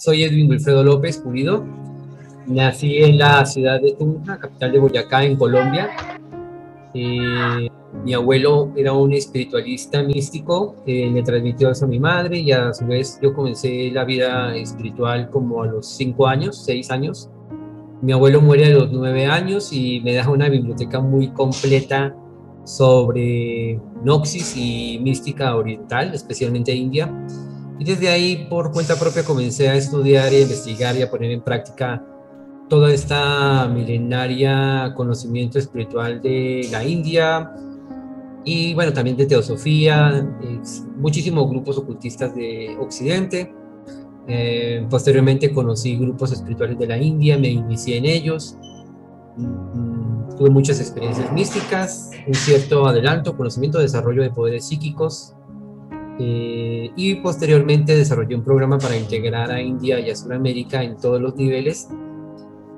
Soy Edwin Wilfredo López Pulido. Nací en la ciudad de Tunja, capital de Boyacá, en Colombia. Mi abuelo era un espiritualista místico, me transmitió eso a mi madre y a su vez yo comencé la vida espiritual como a los 5 años, 6 años. Mi abuelo muere a los 9 años y me deja una biblioteca muy completa sobre Gnosis y mística oriental, especialmente india. Y desde ahí, por cuenta propia, comencé a estudiar y a investigar y a poner en práctica toda esta milenaria conocimiento espiritual de la India y, bueno, también de teosofía, muchísimos grupos ocultistas de Occidente. Posteriormente conocí grupos espirituales de la India, me inicié en ellos. Tuve muchas experiencias místicas, un cierto adelanto, conocimiento, desarrollo de poderes psíquicos. Y posteriormente desarrollé un programa para integrar a India y a Sudamérica en todos los niveles.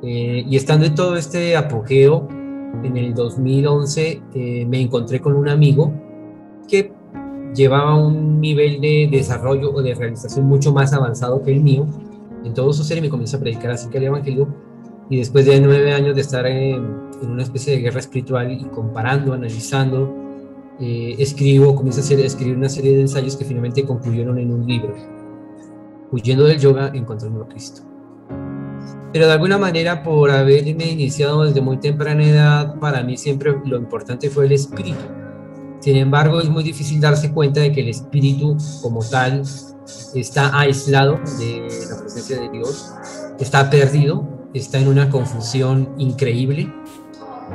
Y estando en todo este apogeo, en el 2011 me encontré con un amigo que llevaba un nivel de desarrollo o de realización mucho más avanzado que el mío en todo su ser, y me comenzó a predicar acerca del evangelio. Y después de 9 años de estar en una especie de guerra espiritual y comparando, analizando, comienzo a escribir una serie de ensayos que finalmente concluyeron en un libro, Huyendo del Yoga, Encontrando a Cristo. Pero de alguna manera, por haberme iniciado desde muy temprana edad, para mí siempre lo importante fue el espíritu. Sin embargo, es muy difícil darse cuenta de que el espíritu como tal está aislado de la presencia de Dios, está perdido, está en una confusión increíble,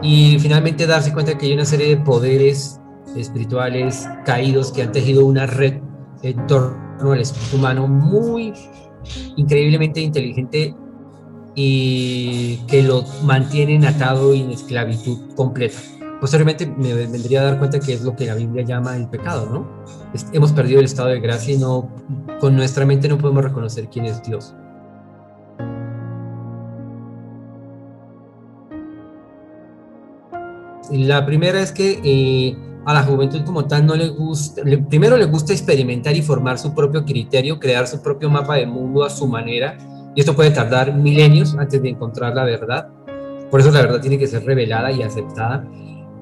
y finalmente darse cuenta de que hay una serie de poderes espirituales caídos que han tejido una red en torno al espíritu humano muy increíblemente inteligente y que lo mantienen atado y en esclavitud completa. Posteriormente me vendría a dar cuenta que es lo que la Biblia llama el pecado, ¿no? Hemos perdido el estado de gracia y con nuestra mente no podemos reconocer quién es Dios. La primera es que a la juventud como tal no le gusta, primero le gusta experimentar y formar su propio criterio, crear su propio mapa del mundo a su manera, y esto puede tardar milenios antes de encontrar la verdad. Por eso la verdad tiene que ser revelada y aceptada.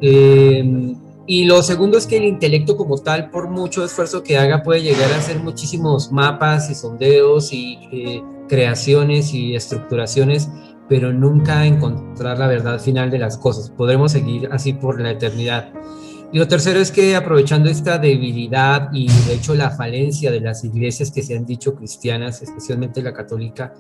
Y lo segundo es que el intelecto como tal, por mucho esfuerzo que haga, puede llegar a hacer muchísimos mapas y sondeos y creaciones y estructuraciones, pero nunca encontrar la verdad final de las cosas. Podremos seguir así por la eternidad. Y lo tercero es que, aprovechando esta debilidad y de hecho la falencia de las iglesias que se han dicho cristianas, especialmente la católica,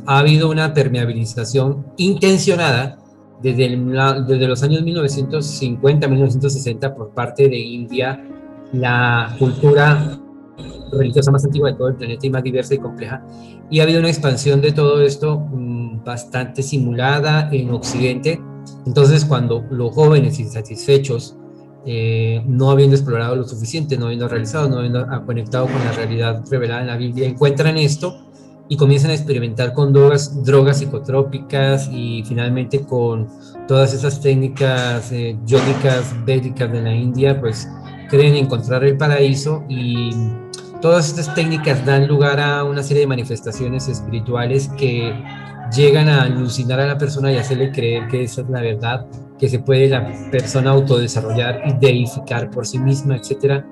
ha habido una permeabilización intencionada desde los años 1950-1960 por parte de India, la cultura religiosa más antigua de todo el planeta y más diversa y compleja, y ha habido una expansión de todo esto bastante simulada en Occidente. Entonces, cuando los jóvenes insatisfechos, no habiendo explorado lo suficiente, no habiendo realizado, no habiendo conectado con la realidad revelada en la Biblia, encuentran esto y comienzan a experimentar con drogas psicotrópicas y finalmente con todas esas técnicas yógicas védicas de la India, pues creen encontrar el paraíso, y todas estas técnicas dan lugar a una serie de manifestaciones espirituales que llegan a alucinar a la persona y hacerle creer que esa es la verdad, que se puede la persona autodesarrollar y deificar por sí misma, etc.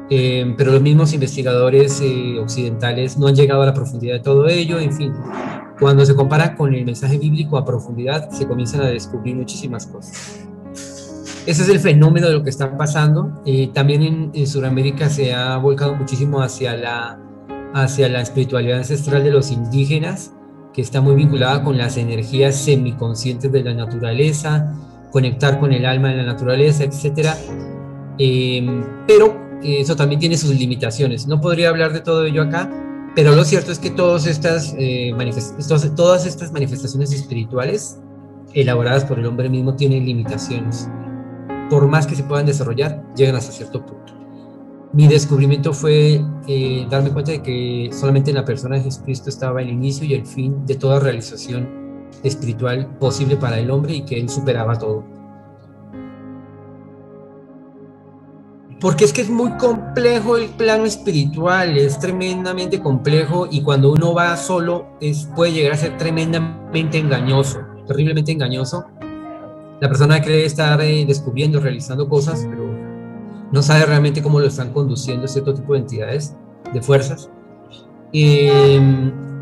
Pero los mismos investigadores occidentales no han llegado a la profundidad de todo ello. En fin, cuando se compara con el mensaje bíblico a profundidad, se comienzan a descubrir muchísimas cosas. Ese es el fenómeno de lo que está pasando. También en Sudamérica se ha volcado muchísimo hacia la espiritualidad ancestral de los indígenas, que está muy vinculada con las energías semiconscientes de la naturaleza, conectar con el alma de la naturaleza, etc. Pero eso también tiene sus limitaciones. No podría hablar de todo ello acá, pero lo cierto es que todas estas manifestaciones espirituales elaboradas por el hombre mismo tienen limitaciones. Por más que se puedan desarrollar, llegan hasta cierto punto. Mi descubrimiento fue darme cuenta de que solamente en la persona de Jesucristo estaba el inicio y el fin de toda realización espiritual posible para el hombre, y que él superaba todo. Porque es que es muy complejo el plano espiritual, es tremendamente complejo y cuando uno va solo puede llegar a ser tremendamente engañoso, terriblemente engañoso. La persona cree estar descubriendo, realizando cosas, pero no sabe realmente cómo lo están conduciendo cierto tipo de entidades, de fuerzas. Y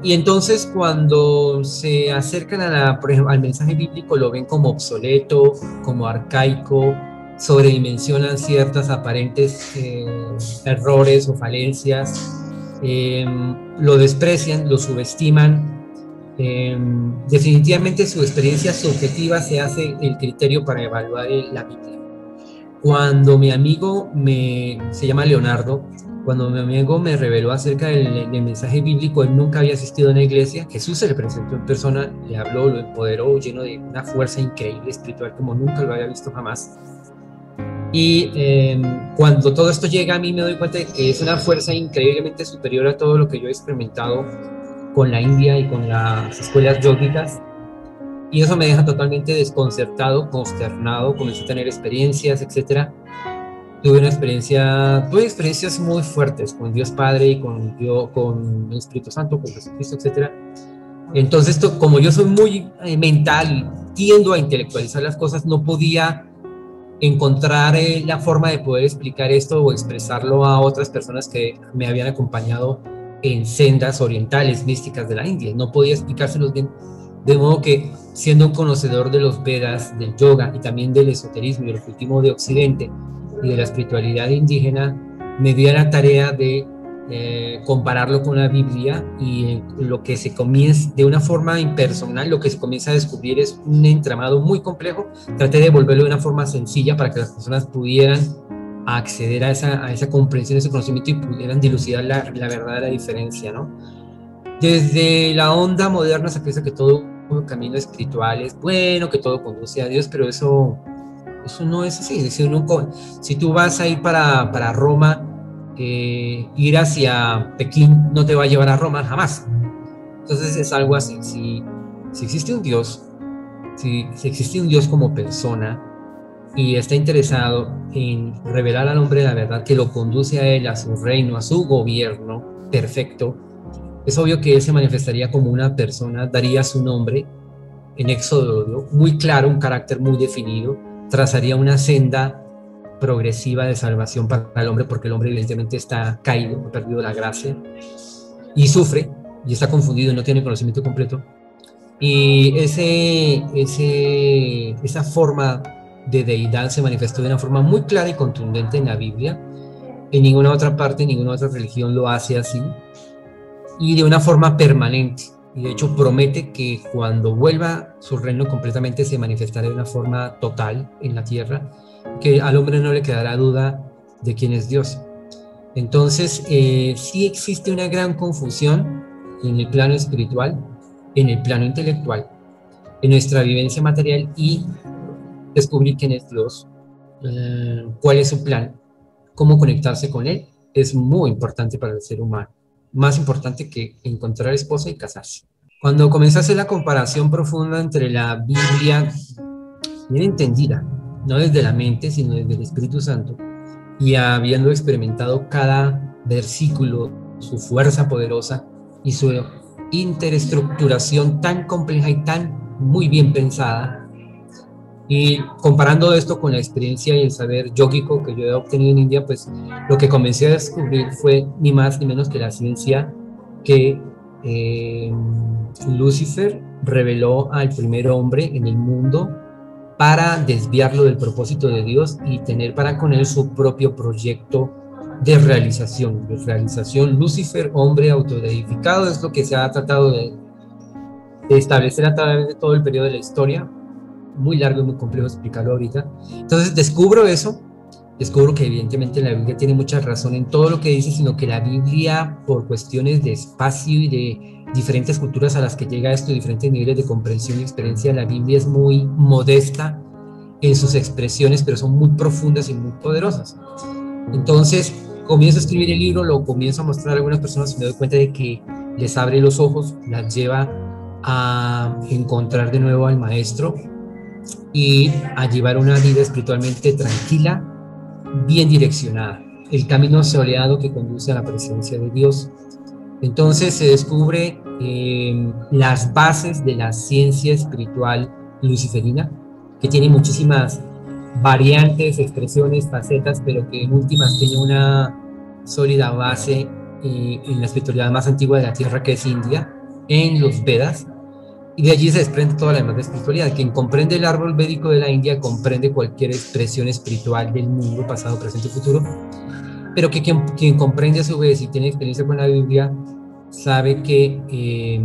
entonces cuando se acercan por ejemplo, al mensaje bíblico lo ven como obsoleto, como arcaico, sobredimensionan ciertas aparentes errores o falencias, lo desprecian, lo subestiman. Definitivamente su experiencia subjetiva se hace el criterio para evaluar la Biblia. Cuando mi amigo se llama Leonardo, cuando mi amigo me reveló acerca del mensaje bíblico, él nunca había asistido a una iglesia. Jesús se le presentó en persona, le habló, lo empoderó, lleno de una fuerza increíble espiritual como nunca lo había visto jamás. Y cuando todo esto llega a mí me doy cuenta de que es una fuerza increíblemente superior a todo lo que yo he experimentado con la India y con las escuelas yógicas. Y eso me deja totalmente desconcertado, consternado, comencé a tener experiencias, etcétera. Tuve experiencias muy fuertes con Dios Padre y con el Espíritu Santo, con Jesucristo, etcétera. Entonces, como yo soy muy mental, tiendo a intelectualizar las cosas, no podía encontrar la forma de poder explicar esto o expresarlo a otras personas que me habían acompañado en sendas orientales, místicas de la India. No podía explicárselos bien. De modo que, siendo un conocedor de los Vedas, del yoga y también del esoterismo y el ocultismo de Occidente y de la espiritualidad indígena, me di a la tarea de compararlo con la Biblia, y lo que se comienza de una forma impersonal, lo que se comienza a descubrir es un entramado muy complejo. Traté de volverlo de una forma sencilla para que las personas pudieran acceder a esa comprensión, a ese conocimiento y pudieran dilucidar la verdadera diferencia, ¿no? Desde la onda moderna se piensa que todo camino espiritual es bueno, que todo conduce a Dios, pero eso no es así. Si tú vas a ir para Roma, ir hacia Pekín no te va a llevar a Roma jamás. Entonces es algo así. Si existe un Dios, si existe un Dios como persona y está interesado en revelar al hombre la verdad que lo conduce a él, a su reino, a su gobierno perfecto, es obvio que él se manifestaría como una persona, daría su nombre en Éxodo muy claro, un carácter muy definido, trazaría una senda progresiva de salvación para el hombre, porque el hombre evidentemente está caído, ha perdido la gracia y sufre y está confundido, no tiene conocimiento completo. Y esa forma de deidad se manifestó de una forma muy clara y contundente en la Biblia. En ninguna otra parte, ninguna otra religión lo hace así, y de una forma permanente. Y de hecho promete que cuando vuelva su reino completamente se manifestará de una forma total en la tierra, que al hombre no le quedará duda de quién es Dios. Entonces, sí existe una gran confusión en el plano espiritual, en el plano intelectual, en nuestra vivencia material, y descubrir quién es Dios, cuál es su plan, cómo conectarse con él, es muy importante para el ser humano. Más importante que encontrar esposa y casarse. Cuando comencé a hacer la comparación profunda entre la Biblia, bien entendida, no desde la mente, sino desde el Espíritu Santo, y habiendo experimentado cada versículo, su fuerza poderosa y su interestructuración tan compleja y tan muy bien pensada, y comparando esto con la experiencia y el saber yógico que yo he obtenido en India, pues lo que comencé a descubrir fue ni más ni menos que la ciencia que Lucifer reveló al primer hombre en el mundo para desviarlo del propósito de Dios y tener para con él su propio proyecto de realización. Lucifer, hombre autodeificado, es lo que se ha tratado de establecer a través de todo el periodo de la historia. Muy largo y muy complejo explicarlo ahorita. Entonces descubro que evidentemente la Biblia tiene mucha razón en todo lo que dice, sino que la Biblia, por cuestiones de espacio y de diferentes culturas a las que llega esto, diferentes niveles de comprensión y experiencia, la Biblia es muy modesta en sus expresiones, pero son muy profundas y muy poderosas. Entonces comienzo a escribir el libro, lo comienzo a mostrar a algunas personas y me doy cuenta de que les abre los ojos, las lleva a encontrar de nuevo al maestro y a llevar una vida espiritualmente tranquila, bien direccionada, el camino soleado que conduce a la presencia de Dios. Entonces se descubre las bases de la ciencia espiritual luciferina, que tiene muchísimas variantes, expresiones, facetas, pero que en últimas tiene una sólida base en la espiritualidad más antigua de la Tierra, que es India, en los Vedas, y de allí se desprende toda la demás espiritualidad. Quien comprende el árbol védico de la India comprende cualquier expresión espiritual del mundo, pasado, presente y futuro, pero que quien comprende a su vez y tiene experiencia con la Biblia sabe que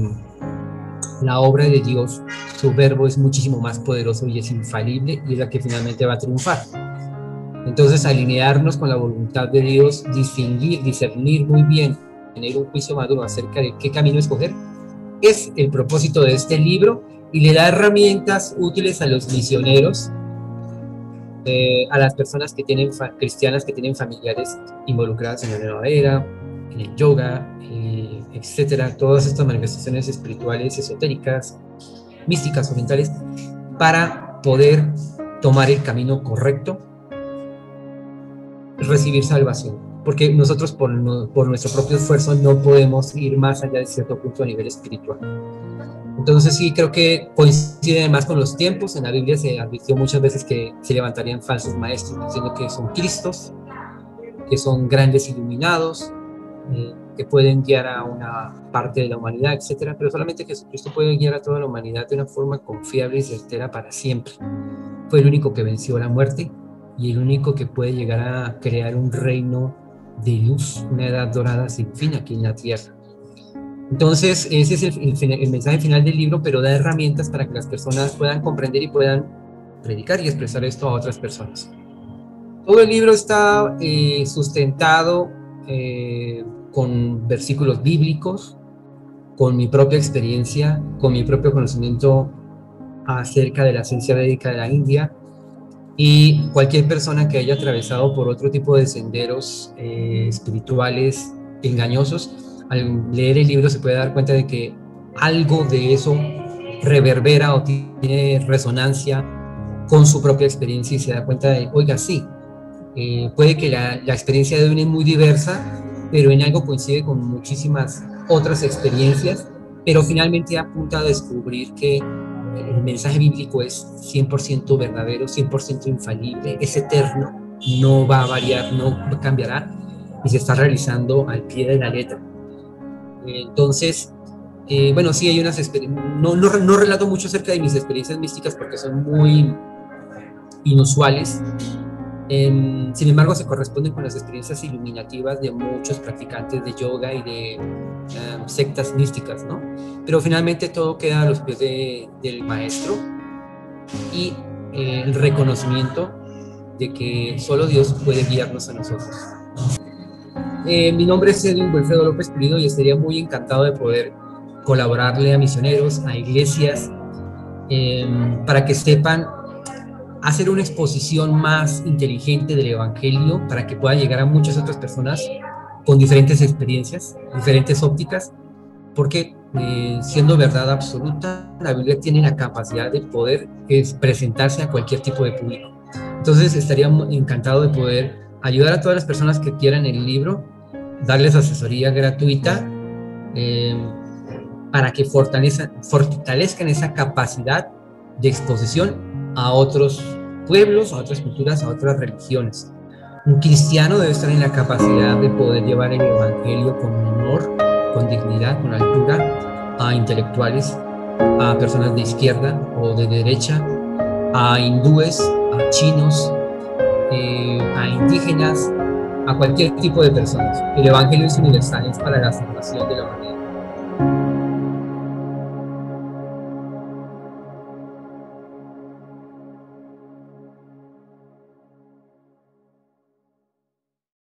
la obra de Dios, su verbo, es muchísimo más poderoso y es infalible, y es la que finalmente va a triunfar. Entonces, alinearnos con la voluntad de Dios, discernir muy bien, tener un juicio maduro acerca de qué camino escoger, es el propósito de este libro, y le da herramientas útiles a los misioneros, a las personas que tienen cristianas que tienen familiares involucradas en la nueva era, en el yoga, etcétera, todas estas manifestaciones espirituales, esotéricas, místicas, orientales, para poder tomar el camino correcto, recibir salvación, porque nosotros por nuestro propio esfuerzo no podemos ir más allá de cierto punto a nivel espiritual. Entonces sí, creo que coincide además con los tiempos. En la Biblia se advirtió muchas veces que se levantarían falsos maestros diciendo que son Cristos, que son grandes iluminados, que pueden guiar a una parte de la humanidad, etcétera, pero solamente Jesucristo puede guiar a toda la humanidad de una forma confiable y certera para siempre. Fue el único que venció la muerte y el único que puede llegar a crear un reino de luz, una edad dorada sin fin aquí en la tierra. Entonces, ese es el mensaje final del libro, pero da herramientas para que las personas puedan comprender y puedan predicar y expresar esto a otras personas. Todo el libro está sustentado con versículos bíblicos, con mi propia experiencia, con mi propio conocimiento acerca de la ciencia védica de la India, y cualquier persona que haya atravesado por otro tipo de senderos espirituales engañosos, al leer el libro se puede dar cuenta de que algo de eso reverbera o tiene resonancia con su propia experiencia, y se da cuenta de, oiga, sí, puede que la experiencia de uno es muy diversa, pero en algo coincide con muchísimas otras experiencias, pero finalmente apunta a descubrir que el mensaje bíblico es 100% verdadero, 100% infalible, es eterno, no va a variar, no cambiará, y se está realizando al pie de la letra. Entonces, bueno, sí hay unas experiencias, no relato mucho acerca de mis experiencias místicas porque son muy inusuales. Sin embargo, se corresponden con las experiencias iluminativas de muchos practicantes de yoga y de sectas místicas, ¿no? Pero finalmente todo queda a los pies del maestro, y el reconocimiento de que solo Dios puede guiarnos a nosotros. Mi nombre es Edwin Wilfredo López Pulido, y estaría muy encantado de poder colaborarle a misioneros, a iglesias, para que sepan hacer una exposición más inteligente del Evangelio, para que pueda llegar a muchas otras personas con diferentes experiencias, diferentes ópticas, porque siendo verdad absoluta, la Biblia tiene la capacidad de poder presentarse a cualquier tipo de público. Entonces estaría encantado de poder ayudar a todas las personas que quieran el libro, darles asesoría gratuita, para que fortalezcan esa capacidad de exposición a otros pueblos, a otras culturas, a otras religiones. Un cristiano debe estar en la capacidad de poder llevar el Evangelio con honor, con dignidad, con altura, a intelectuales, a personas de izquierda o de derecha, a hindúes, a chinos, a indígenas, a cualquier tipo de personas. El Evangelio es universal, es para la salvación de la humanidad.